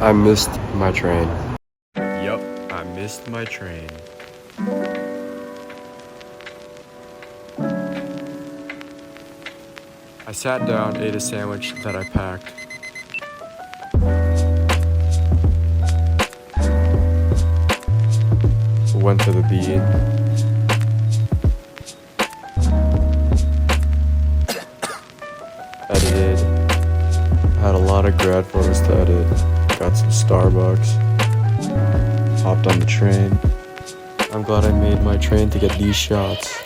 I missed my train. Yup, I missed my train. I sat down, ate a sandwich that I packed. Went to the beat. Edited. Had a lot of grad photos to edit. Got some Starbucks. Hopped on the train. I'm glad I made my train to get these shots.